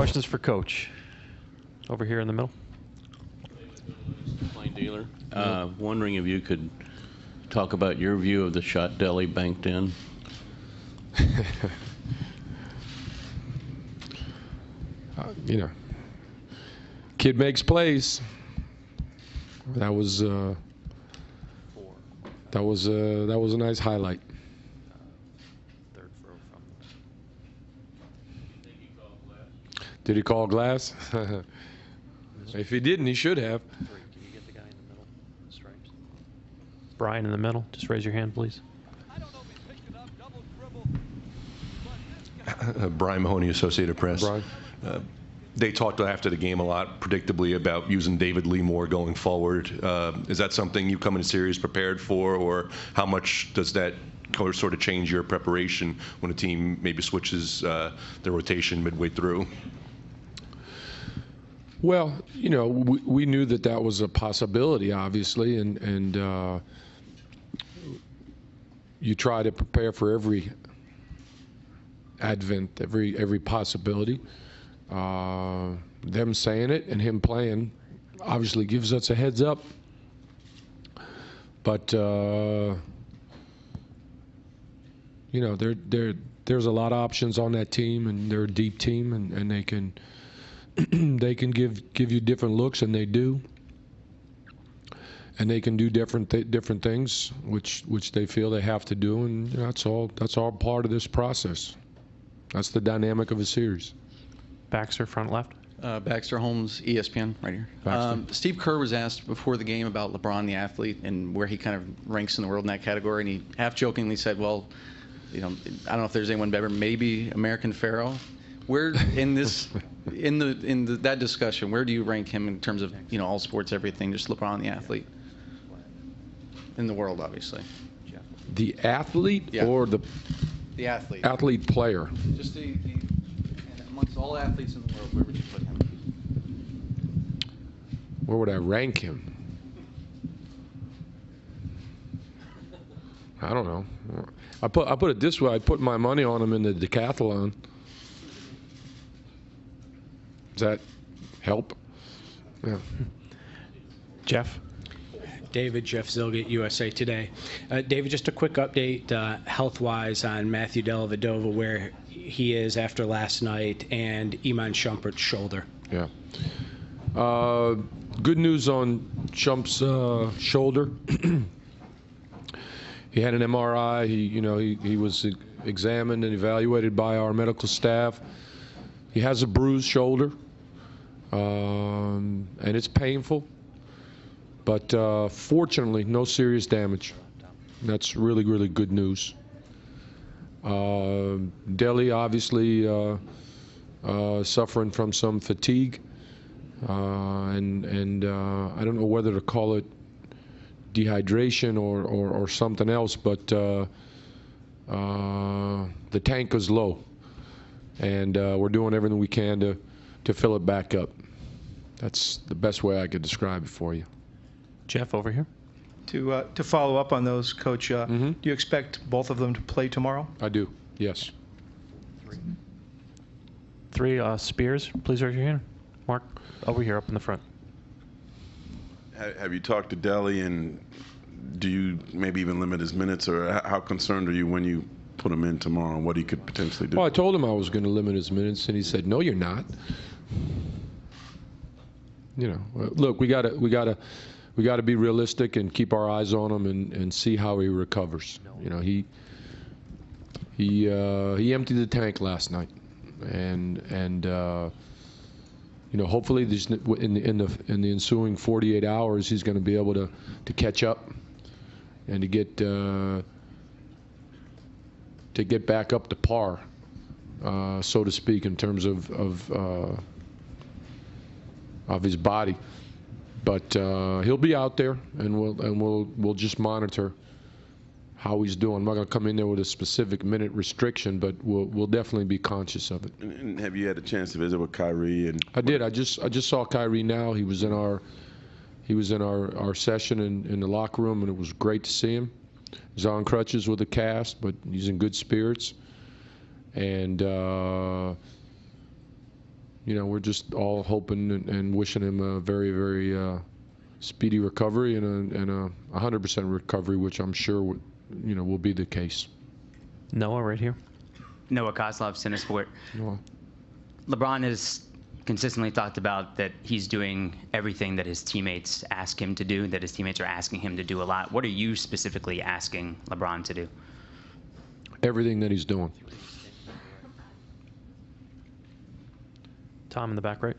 questions for Coach? Over here in the middle. Plain dealer. Wondering if you could talk about your view of the shot Deli banked in. You know, kid makes plays. That was a nice highlight. Third throw from. Did he call glass? If he didn't, he should have. Can you get the guy in the middle? Stripes. Brian in the middle. Just raise your hand, please. Brian Mahoney, Associated Press. Brian. They talked after the game a lot, predictably, about using David Lee more going forward. Is that something you come into series prepared for, or how much does that sort of change your preparation when a team maybe switches their rotation midway through? Well, you know, we knew that was a possibility, obviously, and you try to prepare for every advent, every possibility. Them saying it and him playing obviously gives us a heads up. But you know, there's a lot of options on that team, and they're a deep team, and they can they can give you different looks, and they do. And they can do different things, which they feel they have to do, and you know, that's all part of this process. That's the dynamic of a series. Baxter, front left. Baxter Holmes, ESPN, right here. Steve Kerr was asked before the game about LeBron, the athlete, and where he kind of ranks in the world in that category, and he half-jokingly said, well, you know, I don't know if there's anyone better, maybe American Pharaoh. Where in this, that discussion, where do you rank him in terms of, you know, all sports, everything, just LeBron, the athlete, in the world, obviously? The athlete or the athlete? Athlete player. Just and amongst all athletes in the world, where would you put him? Where would I rank him? I don't know. I put it this way. I put my money on him in the decathlon. Does that help? Yeah. Jeff. David, Jeff Zilgett, USA Today. David, just a quick update health-wise on Matthew Dellavedova, where he is after last night, and Iman Shumpert's shoulder. Yeah. Good news on Shump's shoulder. He had an MRI. He was examined and evaluated by our medical staff. He has a bruised shoulder, and it's painful. But fortunately, no serious damage. That's really, really good news. Deli obviously suffering from some fatigue, and I don't know whether to call it dehydration or something else, but the tank is low, and we're doing everything we can to fill it back up. That's the best way I could describe it for you. Jeff, over here. To follow up on those, Coach, do you expect both of them to play tomorrow? I do, yes. Three, Spears, please raise your hand. Mark, over here, up in the front. Have you talked to Deli, and do you maybe even limit his minutes, or how concerned are you when you put him in tomorrow and what he could potentially do? Well, I told him I was going to limit his minutes, and he said, "No, you're not." You know, look, we gotta be realistic and keep our eyes on him and see how he recovers. You know, he emptied the tank last night, and you know, hopefully in the ensuing 48 hours he's going to be able to catch up and to get back up to par, so to speak, in terms of his body. But he'll be out there, and we'll just monitor how he's doing. I'm not going to come in there with a specific minute restriction, but we'll definitely be conscious of it. And have you had a chance to visit with Kyrie? And I did. I just saw Kyrie now. He was in our session in the locker room, and it was great to see him. He's on crutches with a cast, but he's in good spirits. And we're just all hoping and wishing him a very, very speedy recovery and a 100% recovery, which I'm sure will be the case. Noah, right here. Noah Kozlov, Cinesport. Noah. LeBron has consistently talked about that he's doing everything that his teammates ask him to do, that his teammates are asking him to do a lot. What are you specifically asking LeBron to do? Everything that he's doing. Tom in the back right.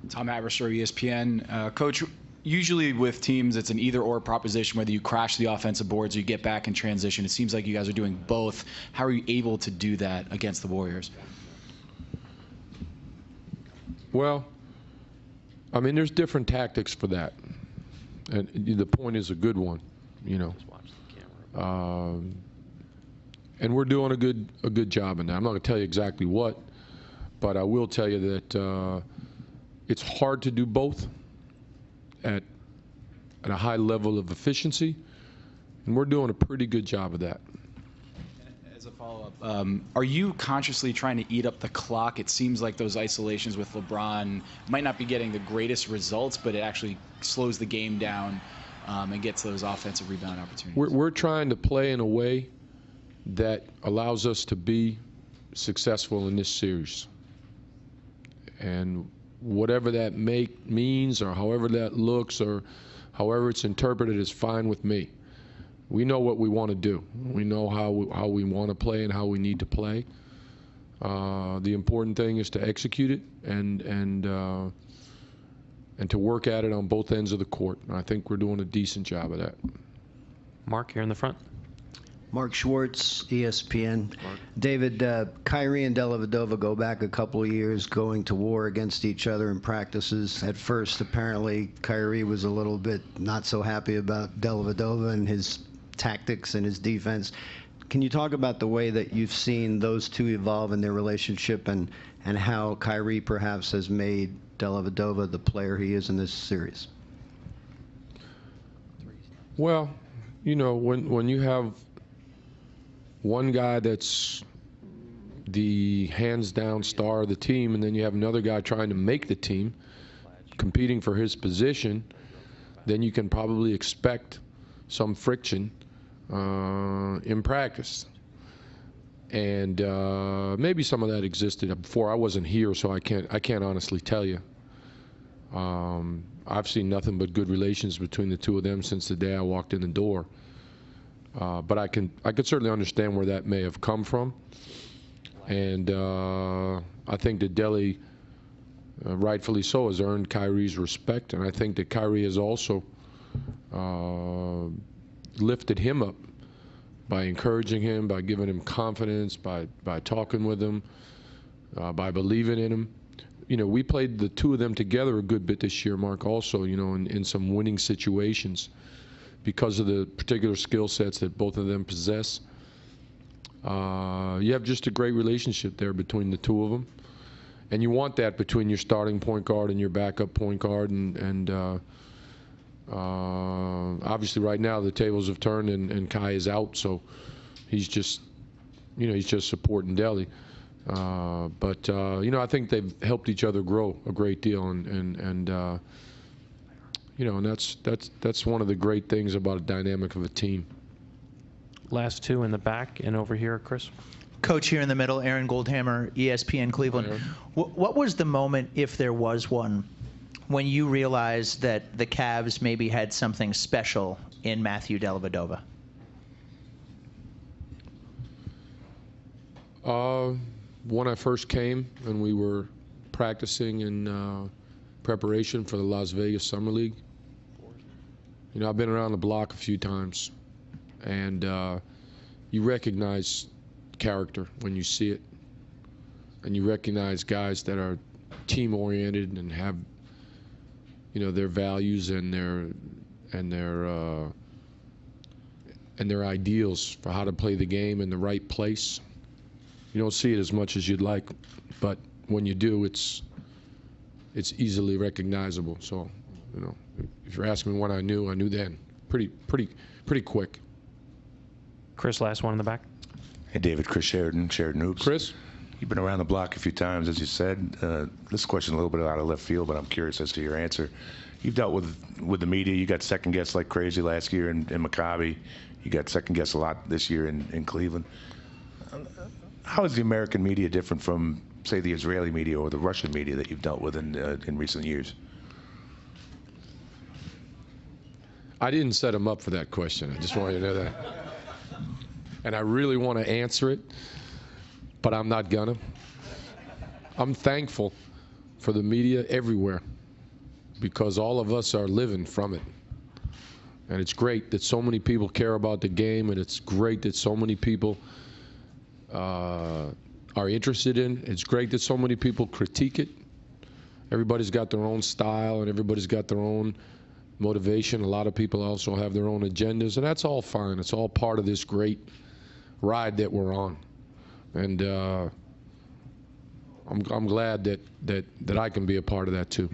Tom Haberstroh, ESPN. Coach, usually with teams, it's an either-or proposition, whether you crash the offensive boards or you get back in transition. It seems like you guys are doing both. How are you able to do that against the Warriors? Well, I mean, there's different tactics for that. And the point is a good one, Just watch the camera. And we're doing a good job in that. I'm not going to tell you exactly what, but I will tell you that it's hard to do both at a high level of efficiency, and we're doing a pretty good job of that. As a follow-up, are you consciously trying to eat up the clock? It seems like those isolations with LeBron might not be getting the greatest results, but it actually slows the game down and gets those offensive rebound opportunities. We're trying to play in a way that allows us to be successful in this series. And whatever that means or however that looks or however it's interpreted is fine with me. We know what we want to do. We know how we want to play and how we need to play. The important thing is to execute it and to work at it on both ends of the court. And I think we're doing a decent job of that. Mark here in the front. Mark Schwartz, ESPN. David, Kyrie and Dellavedova go back a couple of years going to war against each other in practices. At first, apparently, Kyrie was a little bit not so happy about Dellavedova and his tactics and his defense. Can you talk about the way that you've seen those two evolve in their relationship and how Kyrie perhaps has made Dellavedova the player he is in this series? Well, when you have one guy that's the hands-down star of the team, and then you have another guy trying to make the team, competing for his position, then you can probably expect some friction in practice. And maybe some of that existed before. I wasn't here, so I can't honestly tell you. I've seen nothing but good relations between the two of them since the day I walked in the door. But I could certainly understand where that may have come from, and I think that Delly, rightfully so, has earned Kyrie's respect, and I think that Kyrie has also lifted him up by encouraging him, by giving him confidence, by talking with him, by believing in him. We played the two of them together a good bit this year, Mark, also, in some winning situations, because of the particular skill sets that both of them possess. You have just a great relationship there between the two of them. And you want that between your starting point guard and your backup point guard. And obviously right now the tables have turned and Kai is out, so he's just supporting Delly. But I think they've helped each other grow a great deal, and that's one of the great things about a dynamic of a team. Last two in the back and over here, Chris. Coach here in the middle, Aaron Goldhammer, ESPN Cleveland. What was the moment, if there was one, when you realized that the Cavs maybe had something special in Matthew Dellavedova? When I first came and we were practicing in preparation for the Las Vegas Summer League. I've been around the block a few times, and you recognize character when you see it, and you recognize guys that are team-oriented and have, their values and their ideals for how to play the game in the right place. You don't see it as much as you'd like, but when you do, it's easily recognizable. So, if you're asking me when I knew then. Pretty quick. Chris, last one in the back. Hey, David, Chris Sheridan, Sheridan Hoops. Chris? You've been around the block a few times, as you said. This question a little bit out of left field, but I'm curious as to your answer. You've dealt with the media. You got second guessed like crazy last year in Maccabi. You got second guessed a lot this year in Cleveland. How is the American media different from, say, the Israeli media or the Russian media that you've dealt with in recent years? I didn't set him up for that question. I just want you to know that. And I really want to answer it, but I'm not gonna. I'm thankful for the media everywhere because all of us are living from it. And it's great that so many people care about the game, and it's great that so many people are interested in. It's great that so many people critique it. Everybody's got their own style, and everybody's got their own motivation. A lot of people also have their own agendas, and that's all fine. It's all part of this great ride that we're on. And I'm glad that I can be a part of that too.